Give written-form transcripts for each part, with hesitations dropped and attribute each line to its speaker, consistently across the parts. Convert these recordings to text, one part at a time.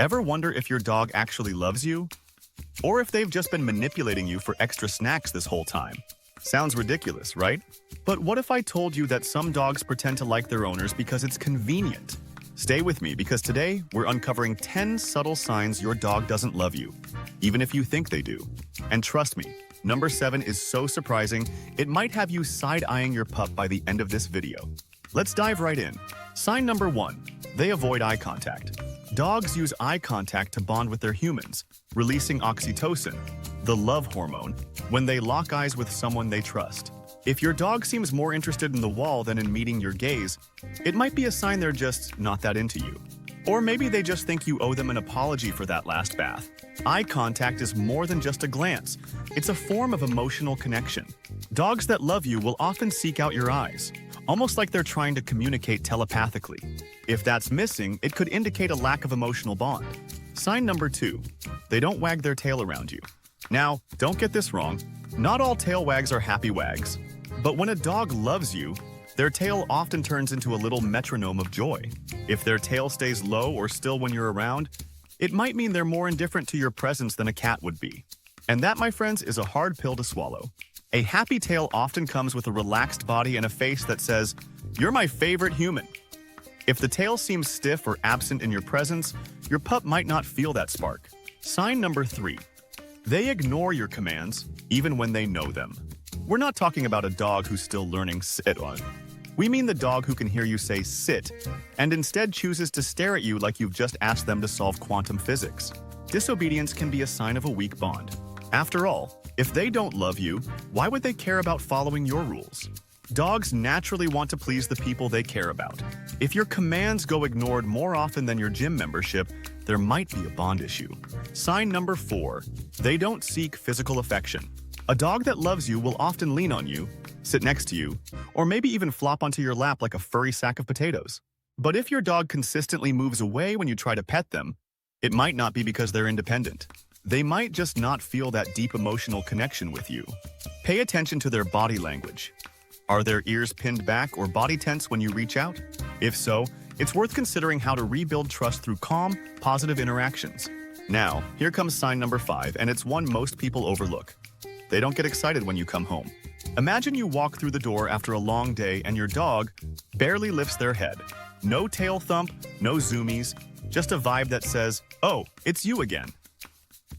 Speaker 1: Ever wonder if your dog actually loves you? Or if they've just been manipulating you for extra snacks this whole time? Sounds ridiculous, right? But what if I told you that some dogs pretend to like their owners because it's convenient? Stay with me because today we're uncovering 10 subtle signs your dog doesn't love you, even if you think they do. And trust me, number 7 is so surprising, it might have you side-eyeing your pup by the end of this video. Let's dive right in. Sign number 1, they avoid eye contact. Dogs use eye contact to bond with their humans, releasing oxytocin, the love hormone, when they lock eyes with someone they trust. If your dog seems more interested in the wall than in meeting your gaze, it might be a sign they're just not that into you. Or maybe they just think you owe them an apology for that last bath. Eye contact is more than just a glance. It's a form of emotional connection. Dogs that love you will often seek out your eyes, almost like they're trying to communicate telepathically. If that's missing, it could indicate a lack of emotional bond. Sign number 2, they don't wag their tail around you. Now, don't get this wrong, not all tail wags are happy wags. But when a dog loves you, their tail often turns into a little metronome of joy. If their tail stays low or still when you're around, it might mean they're more indifferent to your presence than a cat would be. And that, my friends, is a hard pill to swallow. A happy tail often comes with a relaxed body and a face that says, "You're my favorite human." If the tail seems stiff or absent in your presence, your pup might not feel that spark. Sign number 3, they ignore your commands, even when they know them. We're not talking about a dog who's still learning sit on. We mean the dog who can hear you say sit, and instead chooses to stare at you like you've just asked them to solve quantum physics. Disobedience can be a sign of a weak bond. After all, if they don't love you, why would they care about following your rules? Dogs naturally want to please the people they care about. If your commands go ignored more often than your gym membership, there might be a bond issue. Sign number 4, they don't seek physical affection. A dog that loves you will often lean on you, sit next to you, or maybe even flop onto your lap like a furry sack of potatoes. But if your dog consistently moves away when you try to pet them, it might not be because they're independent. They might just not feel that deep emotional connection with you. Pay attention to their body language. Are their ears pinned back or body tense when you reach out? If so, it's worth considering how to rebuild trust through calm, positive interactions. Now, here comes sign number 5, and it's one most people overlook. They don't get excited when you come home. Imagine you walk through the door after a long day and your dog barely lifts their head. No tail thump, no zoomies, just a vibe that says, "Oh, it's you again."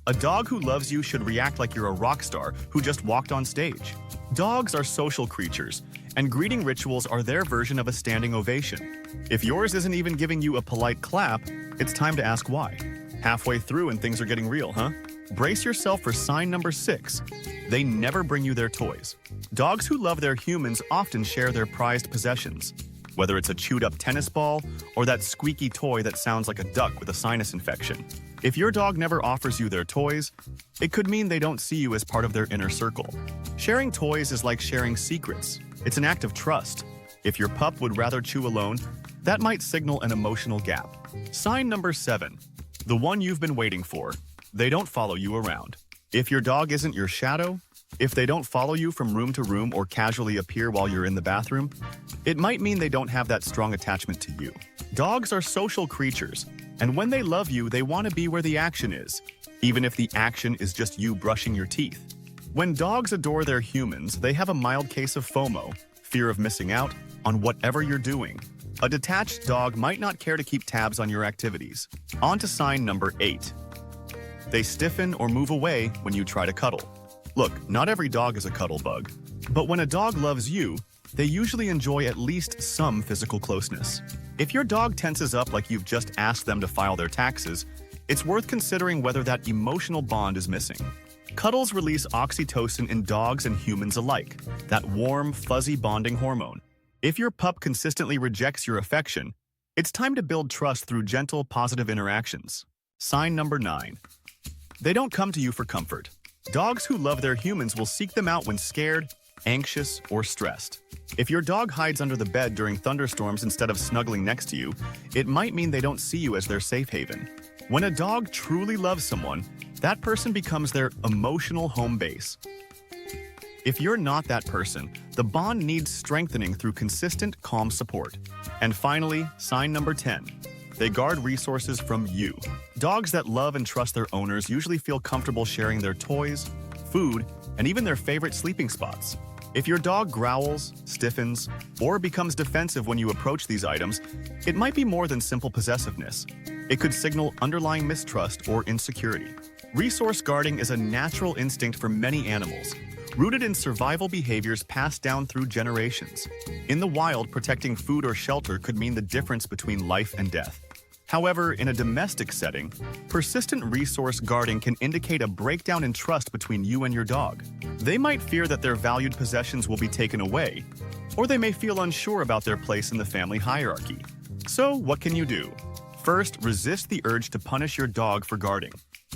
Speaker 1: A dog who loves you should react like you're a rock star who just walked on stage. Dogs are social creatures, and greeting rituals are their version of a standing ovation. If yours isn't even giving you a polite clap, it's time to ask why. Halfway through and things are getting real, huh? Brace yourself for sign number 6. They never bring you their toys. Dogs who love their humans often share their prized possessions, whether it's a chewed-up tennis ball or that squeaky toy that sounds like a duck with a sinus infection. If your dog never offers you their toys, it could mean they don't see you as part of their inner circle. Sharing toys is like sharing secrets. It's an act of trust. If your pup would rather chew alone, that might signal an emotional gap. Sign number 7, the one you've been waiting for. They don't follow you around. If your dog isn't your shadow, if they don't follow you from room to room or casually appear while you're in the bathroom, it might mean they don't have that strong attachment to you. Dogs are social creatures, and when they love you, they want to be where the action is, even if the action is just you brushing your teeth. When dogs adore their humans, they have a mild case of FOMO, fear of missing out, on whatever you're doing. A detached dog might not care to keep tabs on your activities. On to sign number 8. They stiffen or move away when you try to cuddle. Look, not every dog is a cuddle bug, but when a dog loves you, they usually enjoy at least some physical closeness. If your dog tenses up like you've just asked them to file their taxes, it's worth considering whether that emotional bond is missing. Cuddles release oxytocin in dogs and humans alike, that warm, fuzzy bonding hormone. If your pup consistently rejects your affection, it's time to build trust through gentle, positive interactions. Sign number 9. They don't come to you for comfort. Dogs who love their humans will seek them out when scared, anxious, or stressed. If your dog hides under the bed during thunderstorms instead of snuggling next to you, it might mean they don't see you as their safe haven. When a dog truly loves someone, that person becomes their emotional home base. If you're not that person, the bond needs strengthening through consistent, calm support. And finally, sign number 10. They guard resources from you. Dogs that love and trust their owners usually feel comfortable sharing their toys, food, and even their favorite sleeping spots. If your dog growls, stiffens, or becomes defensive when you approach these items, it might be more than simple possessiveness. It could signal underlying mistrust or insecurity. Resource guarding is a natural instinct for many animals, rooted in survival behaviors passed down through generations. In the wild, protecting food or shelter could mean the difference between life and death. However, in a domestic setting, persistent resource guarding can indicate a breakdown in trust between you and your dog. They might fear that their valued possessions will be taken away, or they may feel unsure about their place in the family hierarchy. So, what can you do? First, resist the urge to punish your dog for guarding.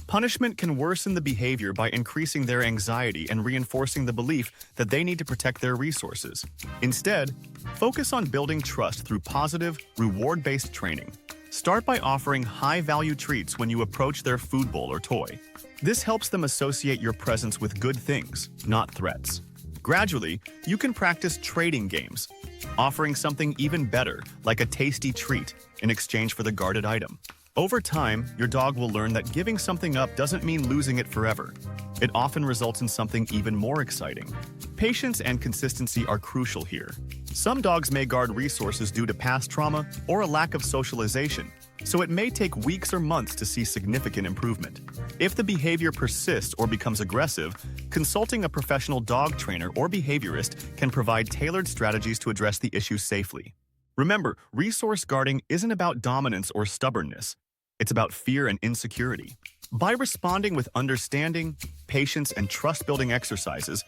Speaker 1: Punishment can worsen the behavior by increasing their anxiety and reinforcing the belief that they need to protect their resources. Instead, focus on building trust through positive, reward-based training. Start by offering high-value treats when you approach their food bowl or toy. This helps them associate your presence with good things, not threats. Gradually, you can practice trading games, offering something even better, like a tasty treat, in exchange for the guarded item. Over time, your dog will learn that giving something up doesn't mean losing it forever. It often results in something even more exciting. Patience and consistency are crucial here. Some dogs may guard resources due to past trauma or a lack of socialization, so it may take weeks or months to see significant improvement. If the behavior persists or becomes aggressive, consulting a professional dog trainer or behaviorist can provide tailored strategies to address the issue safely. Remember, resource guarding isn't about dominance or stubbornness. It's about fear and insecurity. By responding with understanding, patience, and trust-building exercises,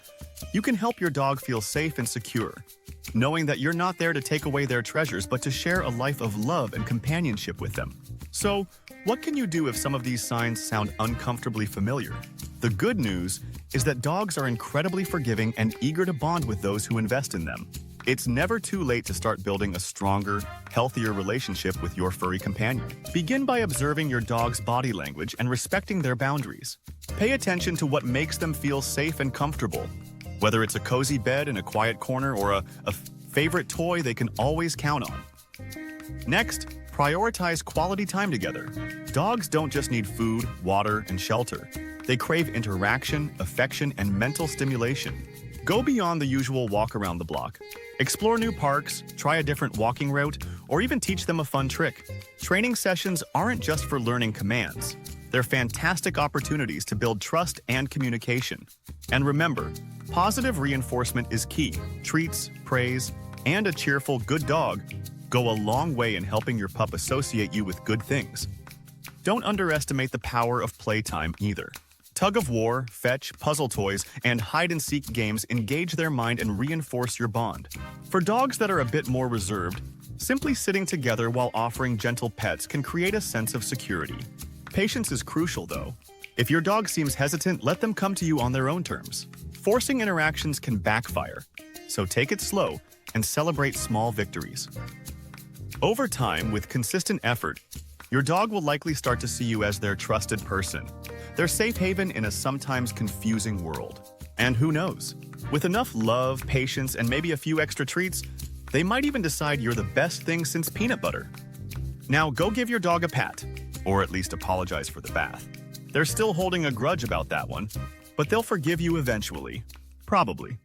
Speaker 1: you can help your dog feel safe and secure, knowing that you're not there to take away their treasures but to share a life of love and companionship with them. So, what can you do if some of these signs sound uncomfortably familiar? The good news is that dogs are incredibly forgiving and eager to bond with those who invest in them. It's never too late to start building a stronger, healthier relationship with your furry companion. Begin by observing your dog's body language and respecting their boundaries. Pay attention to what makes them feel safe and comfortable, whether it's a cozy bed in a quiet corner or a favorite toy they can always count on. Next, prioritize quality time together. Dogs don't just need food, water, and shelter. They crave interaction, affection, and mental stimulation. Go beyond the usual walk around the block. Explore new parks, try a different walking route, or even teach them a fun trick. Training sessions aren't just for learning commands. They're fantastic opportunities to build trust and communication. And remember, positive reinforcement is key. Treats, praise, and a cheerful good dog go a long way in helping your pup associate you with good things. Don't underestimate the power of playtime either. Tug-of-war, fetch, puzzle toys, and hide-and-seek games engage their mind and reinforce your bond. For dogs that are a bit more reserved, simply sitting together while offering gentle pets can create a sense of security. Patience is crucial, though. If your dog seems hesitant, let them come to you on their own terms. Forcing interactions can backfire, so take it slow and celebrate small victories. Over time, with consistent effort, your dog will likely start to see you as their trusted person, their safe haven in a sometimes confusing world. And who knows? With enough love, patience, and maybe a few extra treats, they might even decide you're the best thing since peanut butter. Now go give your dog a pat, or at least apologize for the bath. They're still holding a grudge about that one, but they'll forgive you eventually. Probably.